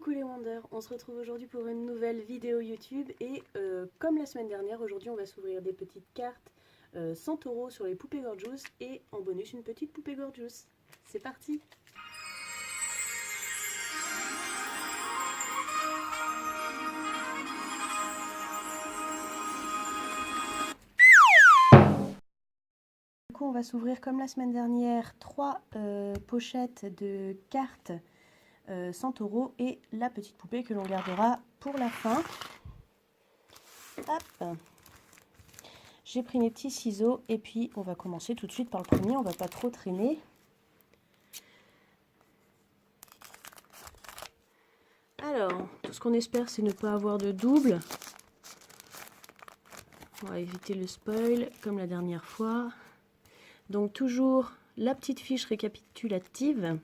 Coucou les Wonders, on se retrouve aujourd'hui pour une nouvelle vidéo YouTube et comme la semaine dernière, aujourd'hui on va s'ouvrir des petites cartes 100 € sur les poupées Gorgeous et en bonus une petite poupée Gorgeous. C'est parti! Du coup on va s'ouvrir comme la semaine dernière 3 pochettes de cartes 100 € et la petite poupée que l'on gardera pour la fin. Hop. J'ai pris mes petits ciseaux et puis on va commencer tout de suite par le premier, on va pas trop traîner. Alors, tout ce qu'on espère c'est ne pas avoir de double. On va éviter le spoil comme la dernière fois. Donc toujours la petite fiche récapitulative.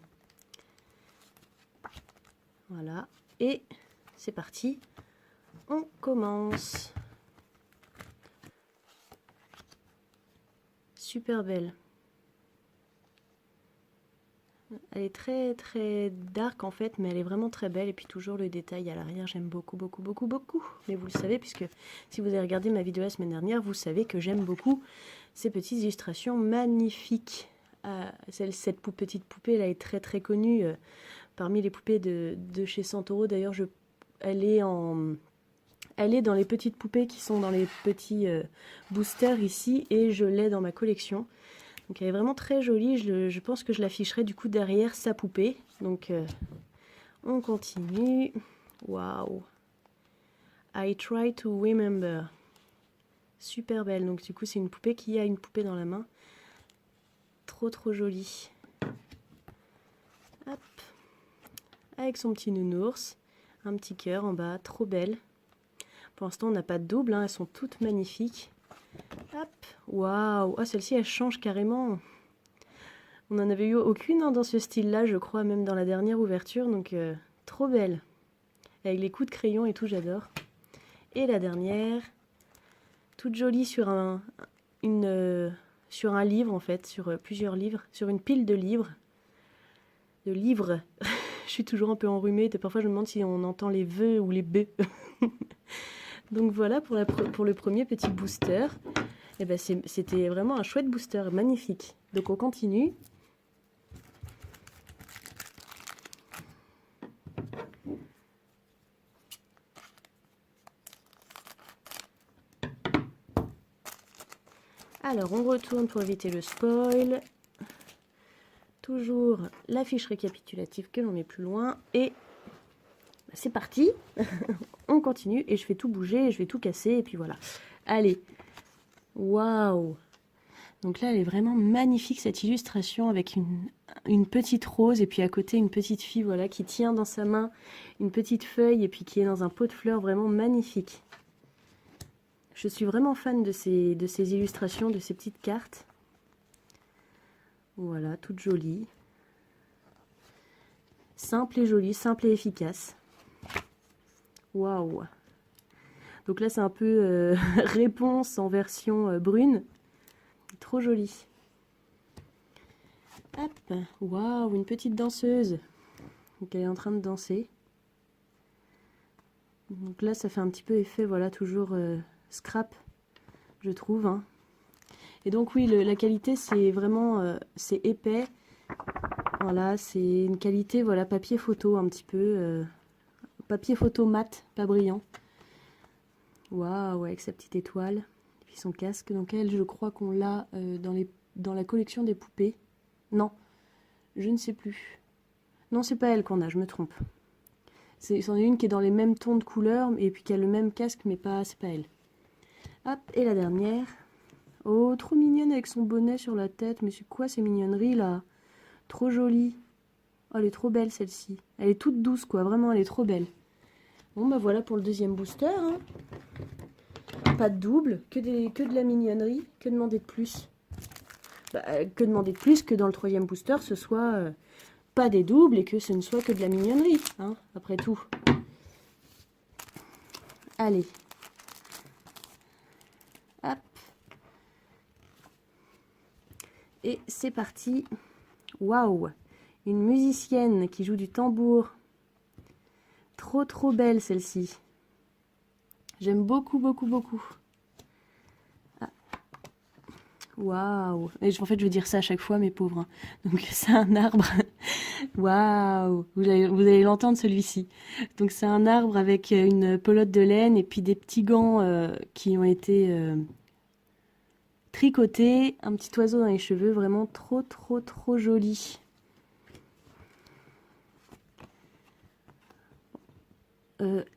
Voilà, et c'est parti, on commence. Super belle. Elle est très très dark en fait, mais elle est vraiment très belle. Et puis toujours le détail à l'arrière, j'aime beaucoup. Mais vous le savez, puisque si vous avez regardé ma vidéo la semaine dernière, vous savez que j'aime beaucoup ces petites illustrations magnifiques. Cette petite poupée, elle est très très connue parmi les poupées de chez 100 €. D'ailleurs, elle est dans les petites poupées qui sont dans les petits boosters ici, et je l'ai dans ma collection. Donc elle est vraiment très jolie, je pense que je l'afficherai du coup derrière sa poupée. Donc on continue. Waouh! I try to remember. Super belle, donc du coup c'est une poupée qui a une poupée dans la main. Trop jolie. Hop. Avec son petit nounours, un petit cœur en bas, trop belle. Pour l'instant on n'a pas de double, hein, elles sont toutes magnifiques. Hop, waouh, ah, celle-ci elle change carrément. On n'en avait eu aucune hein, dans ce style-là, je crois, même dans la dernière ouverture, donc trop belle. Avec les coups de crayon et tout, j'adore. Et la dernière, toute jolie sur un livre en fait, sur plusieurs livres, sur une pile de livres. Je suis toujours un peu enrhumée, parfois je me demande si on entend les V ou les B. Donc voilà pour le premier petit booster. Et ben c'était vraiment un chouette booster, magnifique. Donc on continue. Alors on retourne pour éviter le spoil. Toujours la fiche récapitulative que l'on met plus loin. Et c'est parti. On continue et je fais tout bouger, je vais tout casser et puis voilà. Allez. Waouh! Donc là, elle est vraiment magnifique cette illustration avec une petite rose et puis à côté une petite fille voilà, qui tient dans sa main une petite feuille et puis qui est dans un pot de fleurs, vraiment magnifique. Je suis vraiment fan de ces illustrations, de ces petites cartes. Voilà, toutes jolies. Simple et jolie, simple et efficace. Waouh! Donc là, c'est un peu réponse en version brune. Trop jolie. Hop, waouh, une petite danseuse. Donc elle est en train de danser. Donc là, ça fait un petit peu effet, voilà, toujours scrap, je trouve. Hein. Et donc oui, la qualité, c'est vraiment, c'est épais. Voilà, c'est une qualité, voilà, papier photo un petit peu. Papier photo mat, pas brillant. Waouh, avec sa petite étoile. Et puis son casque. Donc elle, je crois qu'on l'a dans la collection des poupées. Non, je ne sais plus. Non, c'est pas elle qu'on a, je me trompe. C'en est une qui est dans les mêmes tons de couleurs et puis qui a le même casque, mais c'est pas elle. Hop, et la dernière. Oh, trop mignonne avec son bonnet sur la tête. Mais c'est quoi ces mignonneries là? Trop jolie. Oh, elle est trop belle celle-ci. Elle est toute douce quoi, vraiment, elle est trop belle. Bon, bah voilà pour le deuxième booster. Hein. Pas de double, que de la mignonnerie. Que demander de plus? Que demander de plus que dans le troisième booster, ce soit pas des doubles et que ce ne soit que de la mignonnerie, hein, après tout. Allez. Hop. Et c'est parti. Waouh! Une musicienne qui joue du tambour. Trop belle celle-ci. J'aime beaucoup, beaucoup, beaucoup. Ah. Waouh! Et en fait, je veux dire ça à chaque fois, mes pauvres. Donc, c'est un arbre. Waouh! Vous allez l'entendre celui-ci. Donc, c'est un arbre avec une pelote de laine et puis des petits gants qui ont été tricotés. Un petit oiseau dans les cheveux. Vraiment trop joli.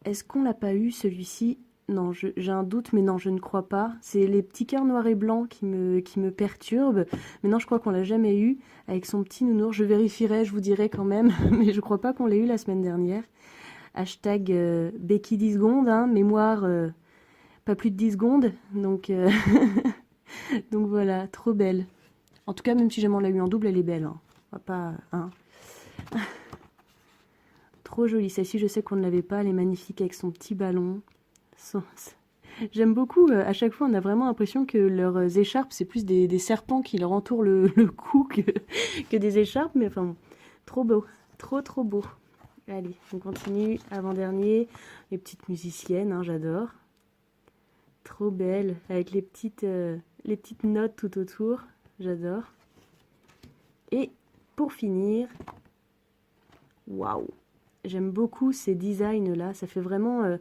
Est-ce qu'on l'a pas eu celui-ci? Non, j'ai un doute, mais non, je ne crois pas. C'est les petits cœurs noirs et blancs qui me perturbent. Mais non, je crois qu'on l'a jamais eu avec son petit nounours. Je vérifierai, je vous dirai quand même, mais je crois pas qu'on l'ait eu la semaine dernière. Hashtag Becky 10 secondes, hein, mémoire pas plus de 10 secondes. Donc, donc voilà, trop belle. En tout cas, même si jamais on l'a eu en double, elle est belle. Hein. On va pas, hein. Trop jolie. Celle-ci, je sais qu'on ne l'avait pas. Elle est magnifique avec son petit ballon. J'aime beaucoup. À chaque fois, on a vraiment l'impression que leurs écharpes, c'est plus des serpents qui leur entourent le cou que des écharpes. Mais enfin, bon, trop beau. Trop beau. Allez, on continue. Avant-dernier. Les petites musiciennes, hein, j'adore. Trop belle. Avec les petites notes tout autour. J'adore. Et pour finir, waouh! J'aime beaucoup ces designs-là. Ça fait vraiment...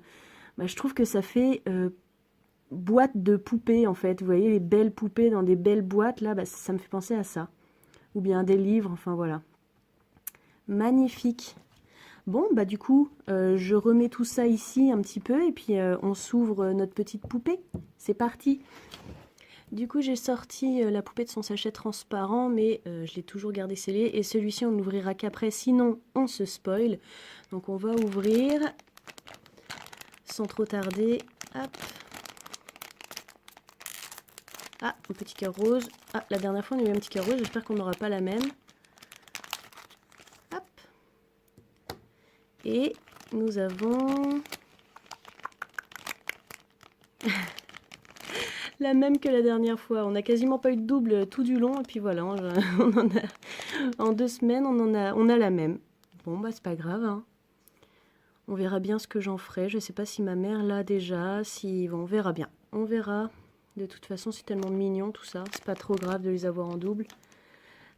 je trouve que ça fait boîte de poupées, en fait. Vous voyez, les belles poupées dans des belles boîtes, là, ça me fait penser à ça. Ou bien des livres, enfin voilà. Magnifique. Bon, du coup, je remets tout ça ici un petit peu. Et puis, on s'ouvre notre petite poupée. C'est parti. Du coup, j'ai sorti la poupée de son sachet transparent, mais je l'ai toujours gardé scellé. Et celui-ci, on ne l'ouvrira qu'après, sinon on se spoil. Donc on va ouvrir sans trop tarder. Hop. Ah, un petit cœur rose. Ah, la dernière fois, on a eu un petit cœur rose. J'espère qu'on n'aura pas la même. Hop. Et nous avons... la même que la dernière fois. On n'a quasiment pas eu de double tout du long. Et puis voilà, on en a, en 2 semaines, on a la même. Bon, c'est pas grave. Hein. On verra bien ce que j'en ferai. Je ne sais pas si ma mère l'a déjà. Si... Bon, on verra bien. On verra. De toute façon, c'est tellement mignon tout ça. C'est pas trop grave de les avoir en double.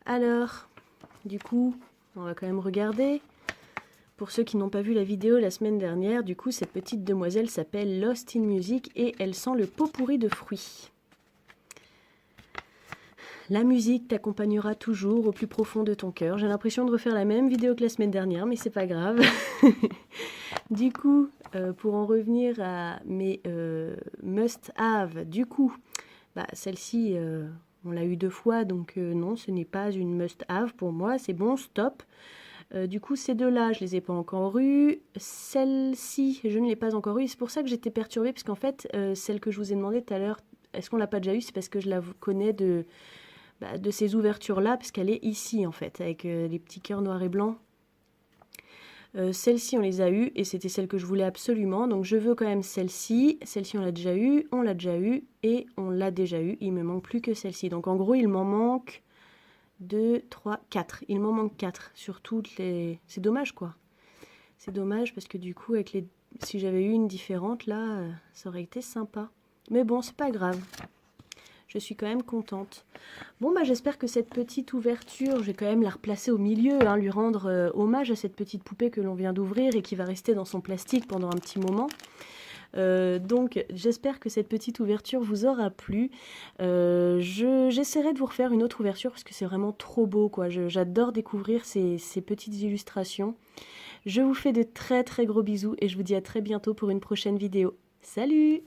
Alors, du coup, on va quand même regarder. Pour ceux qui n'ont pas vu la vidéo la semaine dernière, du coup, cette petite demoiselle s'appelle Lost in Music et elle sent le pot pourri de fruits. La musique t'accompagnera toujours au plus profond de ton cœur. J'ai l'impression de refaire la même vidéo que la semaine dernière, mais c'est pas grave. Du coup, pour en revenir à mes must-have, du coup, celle-ci, on l'a eu 2 fois, donc non, ce n'est pas une must-have pour moi. C'est bon, stop. Du coup, ces 2-là, je les ai pas encore eues. Celle-ci, je ne l'ai pas encore eue. C'est pour ça que j'étais perturbée, parce qu'en fait, celle que je vous ai demandé tout à l'heure, est-ce qu'on l'a pas déjà eue? C'est parce que je la connais de ces ouvertures-là, parce qu'elle est ici, en fait, avec les petits cœurs noirs et blancs. Celle-ci, on les a eues, et c'était celle que je voulais absolument. Donc, je veux quand même celle-ci. Celle-ci, on l'a déjà eue, et on l'a déjà eue. Il me manque plus que celle-ci. Donc, en gros, il m'en manque 2, 3, 4. Il m'en manque 4 sur toutes les... C'est dommage, quoi. C'est dommage parce que du coup, si j'avais eu une différente, là, ça aurait été sympa. Mais bon, c'est pas grave. Je suis quand même contente. Bon, j'espère que cette petite ouverture, je vais quand même la replacer au milieu, hein, lui rendre hommage à cette petite poupée que l'on vient d'ouvrir et qui va rester dans son plastique pendant un petit moment. Donc j'espère que cette petite ouverture vous aura plu. J'essaierai de vous refaire une autre ouverture parce que c'est vraiment trop beau, quoi. J'adore découvrir ces petites illustrations. Je vous fais de très gros bisous et je vous dis à très bientôt pour une prochaine vidéo. Salut!